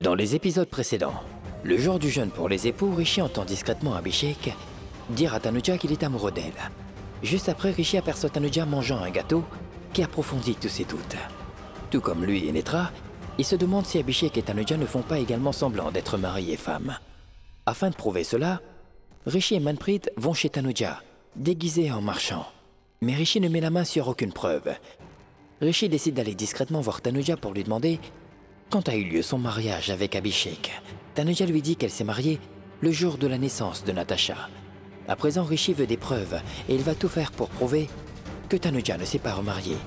Dans les épisodes précédents, le jour du jeûne pour les époux, Rishi entend discrètement Abhishek dire à Tanuja qu'il est amoureux d'elle. Juste après, Rishi aperçoit Tanuja mangeant un gâteau qui approfondit tous ses doutes. Tout comme lui et Netra, il se demande si Abhishek et Tanuja ne font pas également semblant d'être mari et femme. Afin de prouver cela, Rishi et Manpreet vont chez Tanuja, déguisés en marchands. Mais Rishi ne met la main sur aucune preuve. Rishi décide d'aller discrètement voir Tanuja pour lui demander quand a eu lieu son mariage avec Abhishek. Tanuja lui dit qu'elle s'est mariée le jour de la naissance de Natasha. À présent, Rishi veut des preuves et il va tout faire pour prouver que Tanuja ne s'est pas remariée.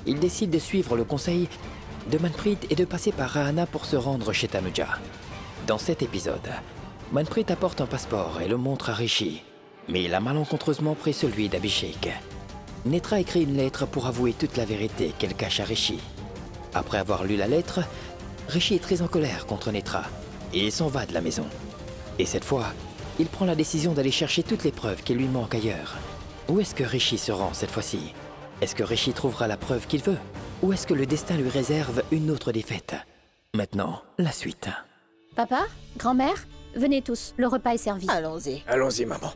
Il décide de suivre le conseil de Manpreet et de passer par Rahana pour se rendre chez Tanuja. Dans cet épisode, Manpreet apporte un passeport et le montre à Rishi, mais il a malencontreusement pris celui d'Abhishek. Netra écrit une lettre pour avouer toute la vérité qu'elle cache à Rishi. Après avoir lu la lettre, Rishi est très en colère contre Netra et il s'en va de la maison. Et cette fois, il prend la décision d'aller chercher toutes les preuves qui lui manquent ailleurs. Où est-ce que Rishi se rend cette fois-ci? Est-ce que Rishi trouvera la preuve qu'il veut? Ou est-ce que le destin lui réserve une autre défaite? Maintenant, la suite. Papa, grand-mère, venez tous, le repas est servi. Allons-y. Allons-y, maman.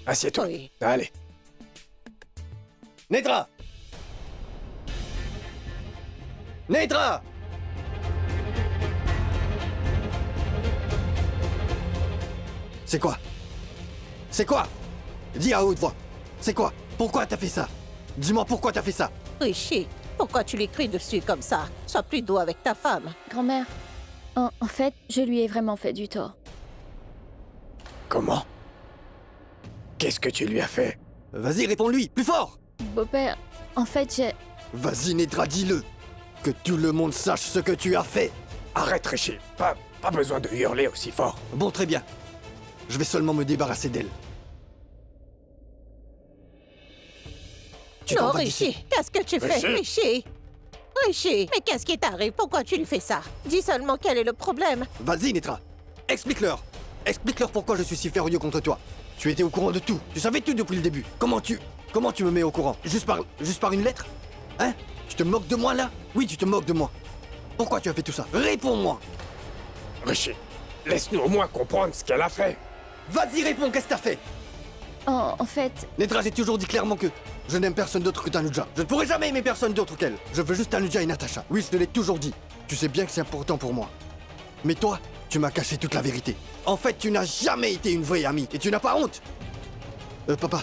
Assieds-toi. Oui. Allez. Netra! Netra! C'est quoi? C'est quoi? Dis à haute voix. C'est quoi? Pourquoi t'as fait ça? Dis-moi pourquoi t'as fait ça? Rishi, pourquoi tu lui cries dessus comme ça? Sois plus doux avec ta femme. Grand-mère, en fait, je lui ai vraiment fait du tort. Comment? Qu'est-ce que tu lui as fait? Vas-y, réponds-lui, plus fort! Beau-père, en fait, j'ai... Vas-y, Netra, dis-le! Que tout le monde sache ce que tu as fait! Arrête, Rishi. Pas besoin de hurler aussi fort. Bon, très bien. Je vais seulement me débarrasser d'elle. Tu t'en Non, vas d'ici. Rishi, qu'est-ce que tu fais, Rishi? Rishi, mais qu'est-ce qui t'arrive? Pourquoi tu lui fais ça? Dis seulement quel est le problème. Vas-y, Netra. Explique-leur. Explique-leur pourquoi je suis si furieux contre toi. Tu étais au courant de tout. Tu savais tout depuis le début. Comment tu me mets au courant? Juste par une lettre? Hein? Tu te moques de moi, là? Oui, tu te moques de moi. Pourquoi tu as fait tout ça? Réponds-moi. Rishi, laisse-nous au moins comprendre ce qu'elle a fait. Vas-y, réponds, qu'est-ce que t'as fait? En fait, Netra, j'ai toujours dit clairement que je n'aime personne d'autre que Tanuja. Je ne pourrai jamais aimer personne d'autre qu'elle. Je veux juste Tanuja et Natasha. Oui, je te l'ai toujours dit. Tu sais bien que c'est important pour moi. Mais toi, tu m'as caché toute la vérité. En fait, tu n'as jamais été une vraie amie et tu n'as pas honte. Papa,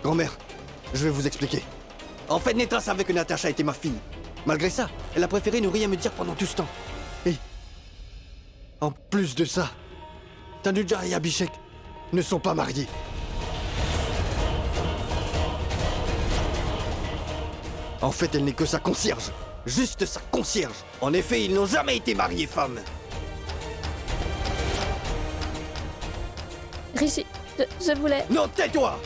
grand-mère, je vais vous expliquer. En fait, Netra savait que Natasha était ma fille. Malgré ça, elle a préféré ne rien me dire pendant tout ce temps. Et en plus de ça, Tanuja et Abhishek ne sont pas mariés. En fait, elle n'est que sa concierge. Juste sa concierge. En effet, ils n'ont jamais été mariés femmes. Rishi, je voulais... Non, tais-toi!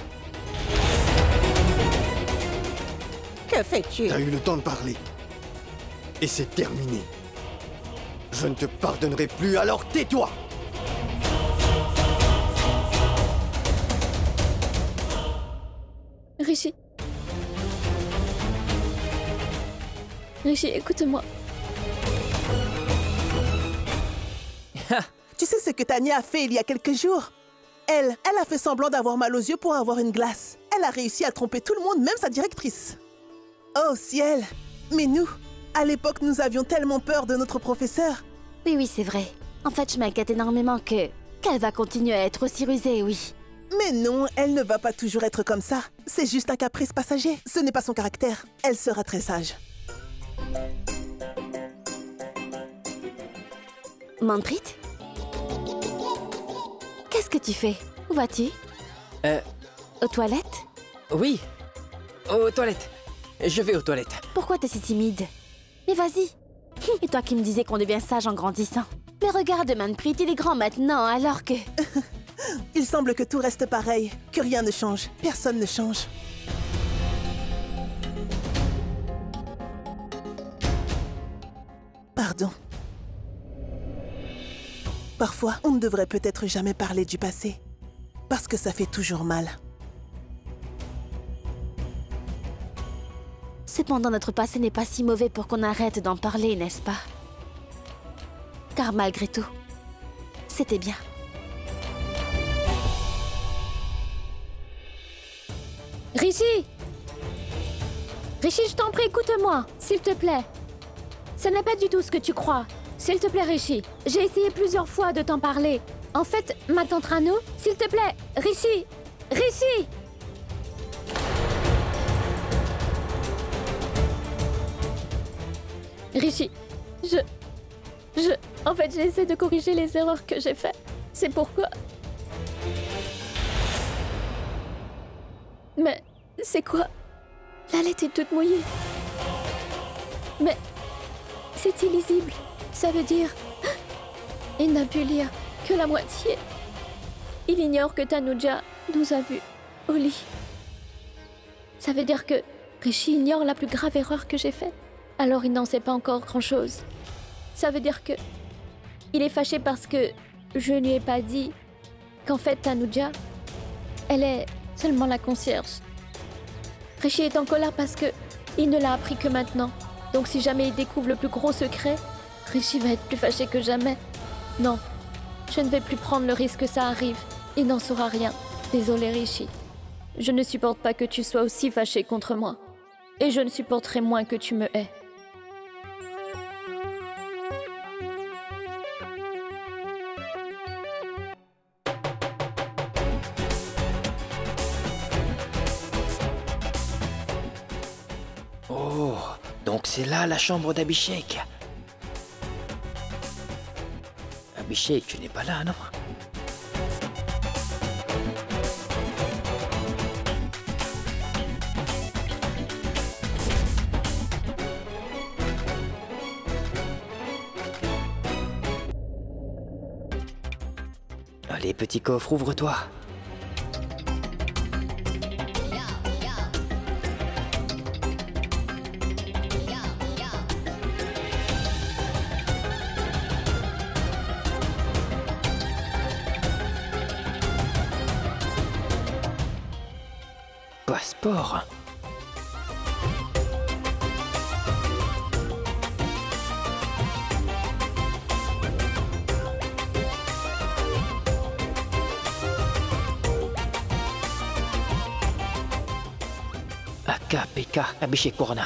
Que fais-tu? T'as eu le temps de parler. Et c'est terminé. Je ne te pardonnerai plus, alors tais-toi! Rishi... Rishi, écoute-moi. Tu sais ce que Tania a fait il y a quelques jours? Elle a fait semblant d'avoir mal aux yeux pour avoir une glace. Elle a réussi à tromper tout le monde, même sa directrice. Oh ciel! Mais nous, à l'époque, nous avions tellement peur de notre professeur. Oui, c'est vrai. En fait, je m'inquiète énormément qu'elle va continuer à être aussi rusée, oui. Mais non, elle ne va pas toujours être comme ça. C'est juste un caprice passager. Ce n'est pas son caractère. Elle sera très sage. Manpreet? Qu'est-ce que tu fais? Où vas-tu? Aux toilettes? Oui, aux toilettes. Je vais aux toilettes. Pourquoi t'es si timide? Mais vas-y. Et toi qui me disais qu'on devient sage en grandissant. Mais regarde Manpreet, il est grand maintenant, alors que... Il semble que tout reste pareil, que rien ne change. Personne ne change. Pardon. Parfois, on ne devrait peut-être jamais parler du passé, parce que ça fait toujours mal. Cependant, notre passé n'est pas si mauvais pour qu'on arrête d'en parler, n'est-ce pas? Car malgré tout, c'était bien. Rishi! Rishi, je t'en prie, écoute-moi, s'il te plaît. Ce n'est pas du tout ce que tu crois. S'il te plaît, Rishi. J'ai essayé plusieurs fois de t'en parler. En fait, ma tante Rano, s'il te plaît, Rishi! Rishi! Rishi, En fait, j'essaie de corriger les erreurs que j'ai faites. C'est pourquoi... Mais c'est quoi? La lettre est toute mouillée. Mais c'est illisible. Ça veut dire... Il n'a pu lire que la moitié. Il ignore que Tanuja nous a vus au lit. Ça veut dire que Rishi ignore la plus grave erreur que j'ai faite. Alors il n'en sait pas encore grand-chose. Ça veut dire que... Il est fâché parce que je ne lui ai pas dit qu'en fait Tanuja, elle est seulement la concierge. Rishi est en colère parce que il ne l'a appris que maintenant. Donc si jamais il découvre le plus gros secret, Rishi va être plus fâché que jamais. Non, je ne vais plus prendre le risque que ça arrive. Il n'en saura rien. Désolé Rishi. Je ne supporte pas que tu sois aussi fâché contre moi. Et je ne supporterai moins que tu me hais. Oh, donc c'est là la chambre d'Abhishek. Abhishek, tu n'es pas là, non? Allez, petit coffre, ouvre-toi. Passeport. AKPK Abhishek Purana.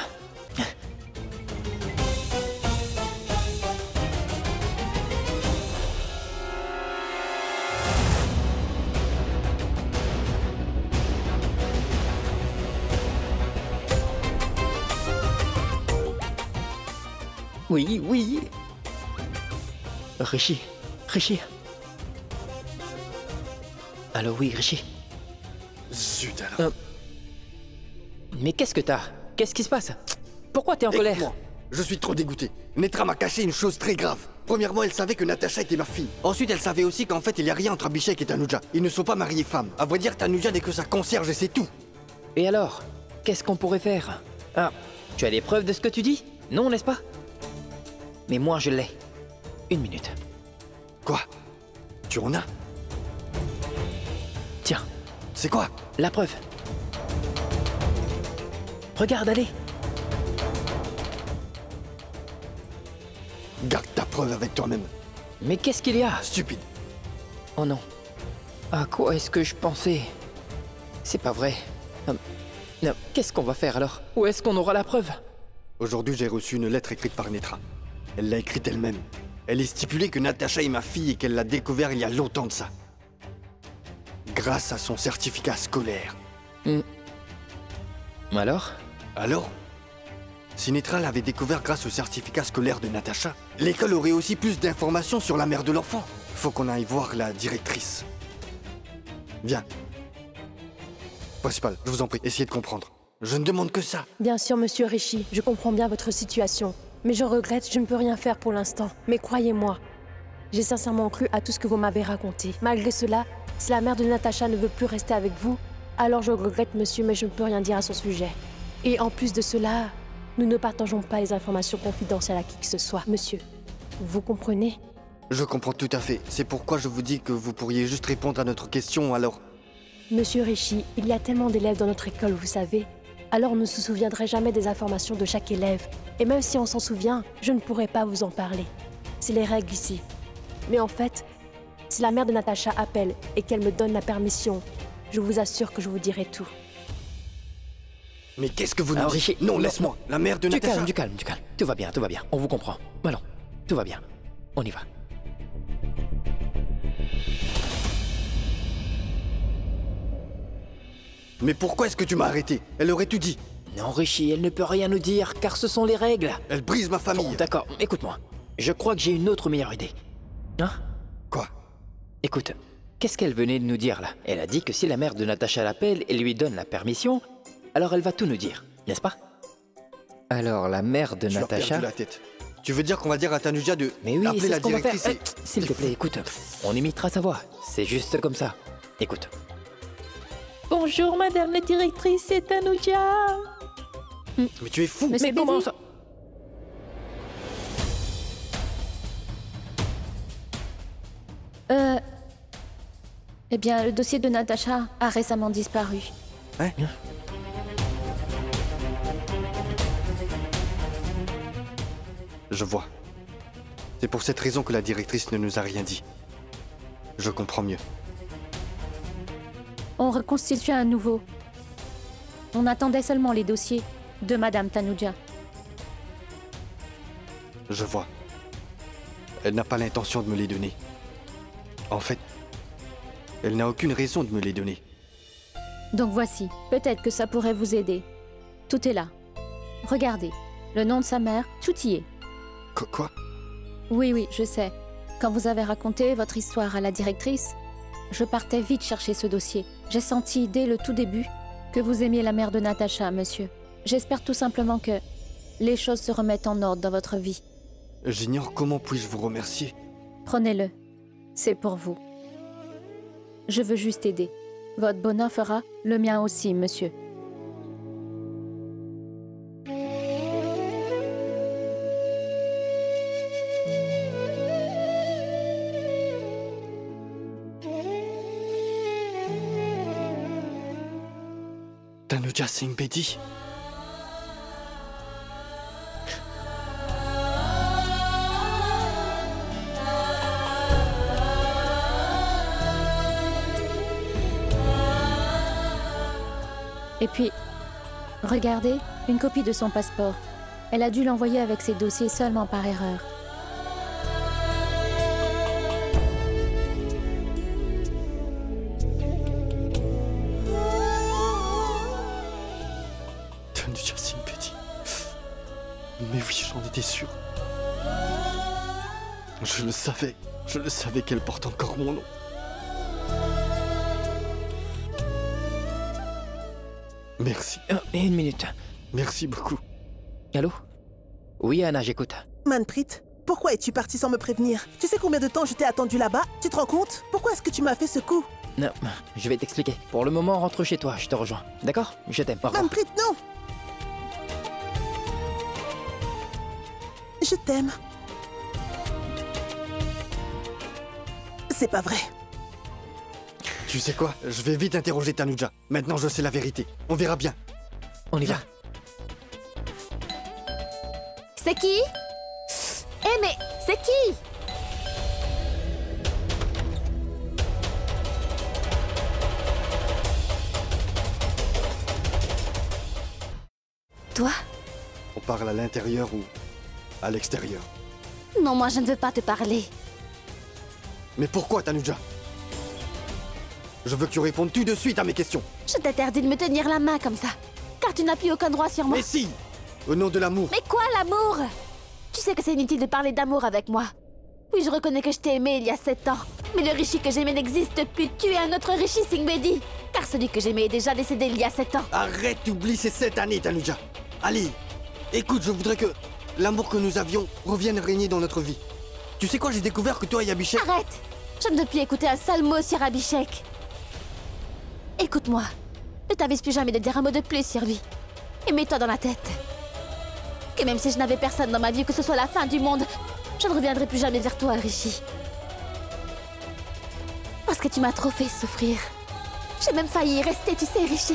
Oui, oui. Rishi. Allô, oui, Rishi. Zut alors. Mais qu'est-ce que t'as? Qu'est-ce qui se passe? Pourquoi t'es en colère? Écoute-moi, je suis trop dégoûté. Netra m'a caché une chose très grave. Premièrement, elle savait que Natasha était ma fille. Ensuite, elle savait aussi qu'en fait, il n'y a rien entre Abhishek et Tanuja. Ils ne sont pas mariés femmes. À vrai dire, Tanuja n'est que sa concierge et c'est tout. Et alors? Qu'est-ce qu'on pourrait faire? Ah, tu as des preuves de ce que tu dis? Non, n'est-ce pas? Mais moi, je l'ai. Une minute. Quoi? Tu en as? Tiens, C'est quoi? la preuve. Regarde, allez. Garde ta preuve avec toi-même. Mais qu'est-ce qu'il y a? Stupide. Oh non. À quoi est-ce que je pensais? C'est pas vrai. Non, qu'est-ce qu'on va faire alors? Où est-ce qu'on aura la preuve? Aujourd'hui, j'ai reçu une lettre écrite par Netra. Elle l'a écrite elle-même. Elle est stipulée que Natasha est ma fille et qu'elle l'a découvert il y a longtemps de ça. Grâce à son certificat scolaire. Alors? Alors? Si Netra l'avait découvert grâce au certificat scolaire de Natasha, l'école aurait aussi plus d'informations sur la mère de l'enfant. Faut qu'on aille voir la directrice. Viens. Principal, je vous en prie, essayez de comprendre. Je ne demande que ça. Bien sûr, monsieur Rishi, je comprends bien votre situation. Mais je regrette, je ne peux rien faire pour l'instant. Mais croyez-moi, j'ai sincèrement cru à tout ce que vous m'avez raconté. Malgré cela, si la mère de Natasha ne veut plus rester avec vous, alors je regrette, monsieur, mais je ne peux rien dire à son sujet. Et en plus de cela, nous ne partageons pas les informations confidentielles à qui que ce soit, monsieur. Vous comprenez? Je comprends tout à fait. C'est pourquoi je vous dis que vous pourriez juste répondre à notre question, alors... Monsieur Rishi, il y a tellement d'élèves dans notre école, vous savez. alors on ne se souviendrait jamais des informations de chaque élève. Et même si on s'en souvient, je ne pourrais pas vous en parler. C'est les règles ici. Mais en fait, si la mère de Natacha appelle et qu'elle me donne la permission, je vous assure que je vous dirai tout. Mais qu'est-ce que vous nous Alors, dites? Rishi, Non, non, laisse-moi. La mère de Du Natacha... calme, du calme, du calme. Tout va bien, tout va bien. On vous comprend. Allons, tout va bien. On y va. Mais pourquoi est-ce que tu m'as arrêté? Elle aurait tout dit. Non, Rishi, elle ne peut rien nous dire, car ce sont les règles. Elle brise ma famille. Bon, d'accord, écoute-moi. Je crois que j'ai une autre meilleure idée. Hein? Quoi? Écoute, qu'est-ce qu'elle venait de nous dire là? Elle a dit que si la mère de Natacha l'appelle et lui donne la permission, alors elle va tout nous dire, n'est-ce pas? Alors la mère de Tu as Natacha... perdu la tête. Tu veux dire qu'on va dire à Tanuja de Mais oui, appeler c'est la ce qu'on va faire. directrice S'il te plaît, écoute, on imitera sa voix. C'est juste comme ça. Écoute. Bonjour, madame la directrice, c'est Tanuja. Mais tu es fou. Monsieur Mais comment Bézi, ça? Eh bien, le dossier de Natacha a récemment disparu. Hein? Je vois. C'est pour cette raison que la directrice ne nous a rien dit. Je comprends mieux. On reconstitue à nouveau. On attendait seulement les dossiers de Madame Tanuja. Je vois. Elle n'a pas l'intention de me les donner. En fait, elle n'a aucune raison de me les donner. Donc voici, peut-être que ça pourrait vous aider. Tout est là. Regardez, le nom de sa mère, tout y est. Quoi? Oui, oui, je sais. Quand vous avez raconté votre histoire à la directrice, je partais vite chercher ce dossier. J'ai senti dès le tout début que vous aimiez la mère de Natacha, monsieur. J'espère tout simplement que les choses se remettent en ordre dans votre vie. J'ignore comment puis-je vous remercier. Prenez-le. C'est pour vous. Je veux juste aider. Votre bonheur fera le mien aussi, monsieur. Tanuja Singh Bedi. Et puis, regardez, une copie de son passeport. Elle a dû l'envoyer avec ses dossiers seulement par erreur. Tanuja Singh Bedi. Mais oui, j'en étais sûr. Je le savais qu'elle porte encore mon nom. Merci. Et une minute. Merci beaucoup. Allô? Oui, Anna, j'écoute. Manpreet, pourquoi es-tu parti sans me prévenir? Tu sais combien de temps je t'ai attendu là-bas? Tu te rends compte? Pourquoi est-ce que tu m'as fait ce coup? Non, je vais t'expliquer. Pour le moment, rentre chez toi, je te rejoins. D'accord? Je t'aime. Au revoir. Manpreet, non! Je t'aime. C'est pas vrai. Tu sais quoi? Je vais vite interroger Tanuja. Maintenant, je sais la vérité. On verra bien. On y va. C'est qui? Eh mais, c'est qui? Toi? On parle à l'intérieur ou à l'extérieur? Non, moi je ne veux pas te parler. Mais pourquoi, Tanuja? Je veux que tu répondes tout de suite à mes questions. Je t'interdis de me tenir la main comme ça, car tu n'as plus aucun droit sur moi. Mais si! Au nom de l'amour. Mais quoi, l'amour? Tu sais que c'est inutile de parler d'amour avec moi. Oui, je reconnais que je t'ai aimé il y a 7 ans. Mais le Rishi que j'aimais n'existe plus. Tu es un autre Rishi Singh Bedi. Car celui que j'aimais est déjà décédé il y a 7 ans. Arrête d'oublier ces 7 années, Tanuja. Allez, écoute, je voudrais que l'amour que nous avions revienne régner dans notre vie. Tu sais quoi, j'ai découvert que toi et Abhishek... Arrête! Je ne veux plus écouter un seul mot sur Abhishek. Écoute-moi. Ne t'avise plus jamais de dire un mot de plus sur lui. Et mets-toi dans la tête que même si je n'avais personne dans ma vie, que ce soit la fin du monde, je ne reviendrai plus jamais vers toi, Rishi. Parce que tu m'as trop fait souffrir. J'ai même failli y rester, tu sais, Rishi.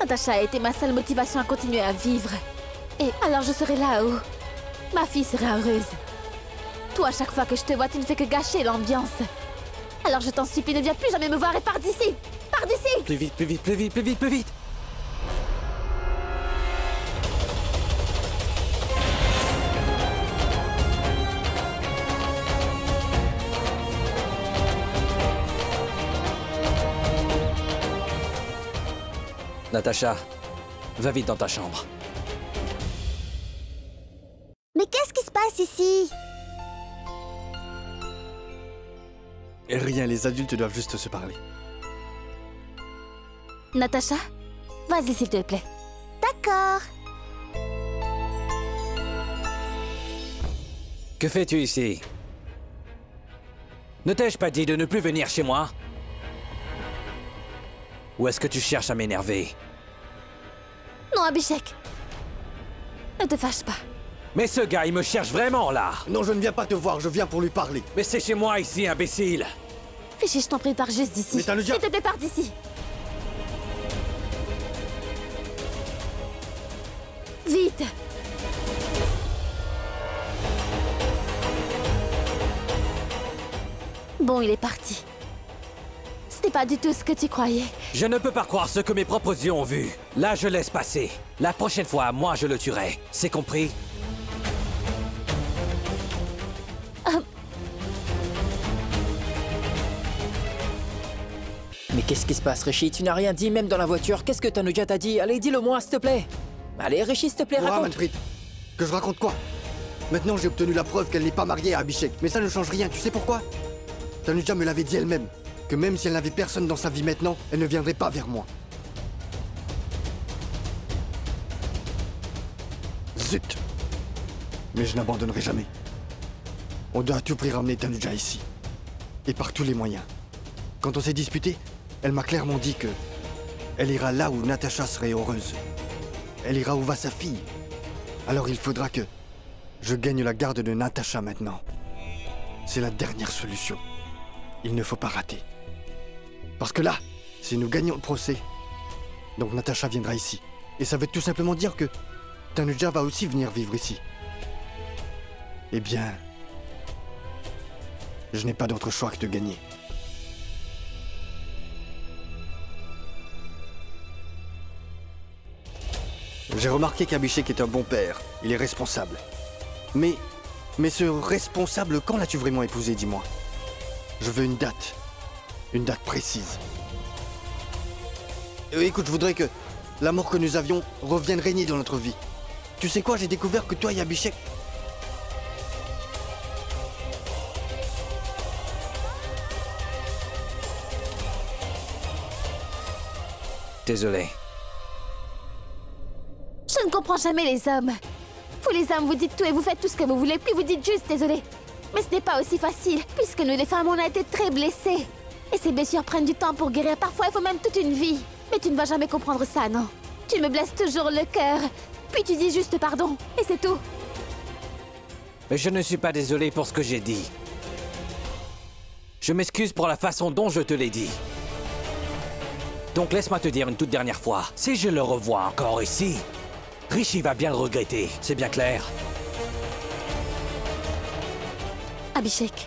Natacha a été ma seule motivation à continuer à vivre. Et alors je serai là où ma fille sera heureuse. Toi, à chaque fois que je te vois, tu ne fais que gâcher l'ambiance. Alors je t'en supplie, ne viens plus jamais me voir et pars d'ici. Pars d'ici. Plus vite, plus vite, plus vite, plus vite, plus vite. Natacha, va vite dans ta chambre. Mais qu'est-ce qui se passe ici? Et rien, les adultes doivent juste se parler. Natacha, vas-y s'il te plaît. D'accord. Que fais-tu ici? Ne t'ai-je pas dit de ne plus venir chez moi? Ou est-ce que tu cherches à m'énerver? Non, Abhishek. Ne te fâche pas. Mais ce gars, il me cherche vraiment, là! Non, je ne viens pas te voir, je viens pour lui parler. Mais c'est chez moi, ici, imbécile! Rishi, je t'en prie, pars juste d'ici. Mais t'as le diable. S'il te plaît, pars d'ici. Vite! Bon, il est parti. C'était pas du tout ce que tu croyais. Je ne peux pas croire ce que mes propres yeux ont vu. Là, je laisse passer. La prochaine fois, moi, je le tuerai. C'est compris? Mais qu'est-ce qui se passe, Rishi? Tu n'as rien dit, même dans la voiture. Qu'est-ce que Tanuja t'a dit? Allez, dis-le-moi, s'il te plaît. Allez, Rishi, s'il te plaît, raconte. Manpreet, que je raconte quoi? Maintenant, j'ai obtenu la preuve qu'elle n'est pas mariée à Abhishek. Mais ça ne change rien, tu sais pourquoi? Tanuja me l'avait dit elle-même, que même si elle n'avait personne dans sa vie maintenant, elle ne viendrait pas vers moi. Zut! Mais je n'abandonnerai jamais. On doit à tout prix ramener Tanuja ici. Et par tous les moyens. Quand on s'est disputé, elle m'a clairement dit que elle ira là où Natacha serait heureuse. Elle ira où va sa fille. Alors il faudra que je gagne la garde de Natacha maintenant. C'est la dernière solution. Il ne faut pas rater. Parce que là, si nous gagnons le procès, donc Natacha viendra ici. Et ça veut tout simplement dire que Tanuja va aussi venir vivre ici. Eh bien, je n'ai pas d'autre choix que de gagner. J'ai remarqué qu'Abhishek est un bon père. Il est responsable. Mais ce responsable, quand l'as-tu vraiment épousé, dis-moi? Je veux une date. Une date précise. Écoute, je voudrais que l'amour que nous avions revienne régner dans notre vie. Tu sais quoi, j'ai découvert que toi et Abhishek... Désolé. Je ne comprends jamais les hommes. Vous les hommes, vous dites tout et vous faites tout ce que vous voulez, puis vous dites juste désolé. Mais ce n'est pas aussi facile, puisque nous les femmes, on a été très blessées. Et ces blessures prennent du temps pour guérir, parfois il faut même toute une vie. Mais tu ne vas jamais comprendre ça, non? Tu me blesses toujours le cœur, puis tu dis juste pardon, et c'est tout. Mais je ne suis pas désolé pour ce que j'ai dit. Je m'excuse pour la façon dont je te l'ai dit. Donc laisse-moi te dire une toute dernière fois, si je le revois encore ici, Rishi va bien le regretter, c'est bien clair? Abhishek.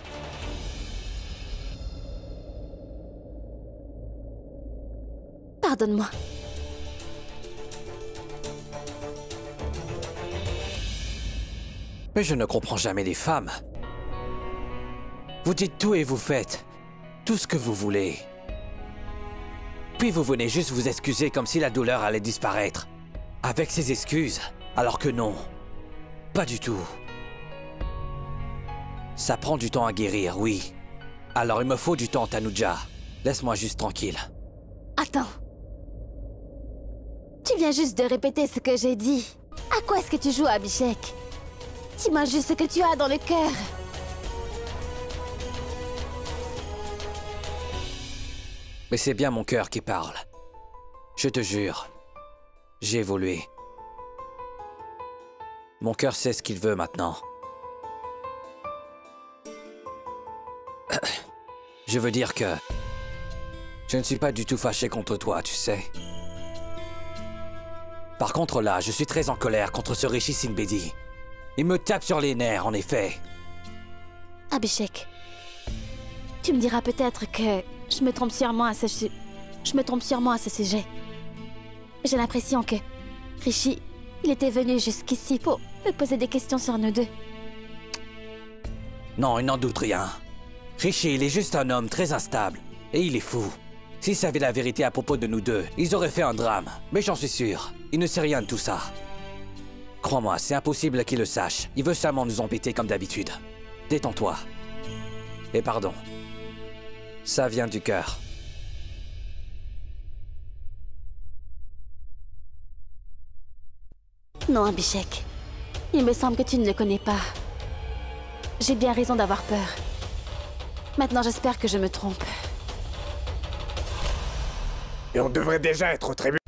Pardonne-moi. Mais je ne comprends jamais les femmes. Vous dites tout et vous faites tout ce que vous voulez. Puis vous venez juste vous excuser comme si la douleur allait disparaître. Avec ces excuses, alors que non. Pas du tout. Ça prend du temps à guérir, oui. Alors il me faut du temps, Tanuja. Laisse-moi juste tranquille. Attends. Tu viens juste de répéter ce que j'ai dit. À quoi est-ce que tu joues, Abhishek? Dis-moi juste ce que tu as dans le cœur. Mais c'est bien mon cœur qui parle. Je te jure. J'ai évolué. Mon cœur sait ce qu'il veut maintenant. Je veux dire que... je ne suis pas du tout fâché contre toi, tu sais. Par contre là, je suis très en colère contre ce Rishi Sinbedi. Il me tape sur les nerfs, en effet. Abhishek, tu me diras peut-être que je me trompe sûrement à ce sujet. J'ai l'impression que Rishi, il était venu jusqu'ici pour me poser des questions sur nous deux. Non, il n'en doute rien. Rishi, il est juste un homme très instable. Et il est fou. S'il savait la vérité à propos de nous deux, ils auraient fait un drame. Mais j'en suis sûr, il ne sait rien de tout ça. Crois-moi, c'est impossible qu'il le sache. Il veut seulement nous embêter comme d'habitude. Détends-toi. Et pardon. Ça vient du cœur. Non, Abhishek. Il me semble que tu ne le connais pas. J'ai bien raison d'avoir peur. Maintenant, j'espère que je me trompe. Et on devrait déjà être au tribunal.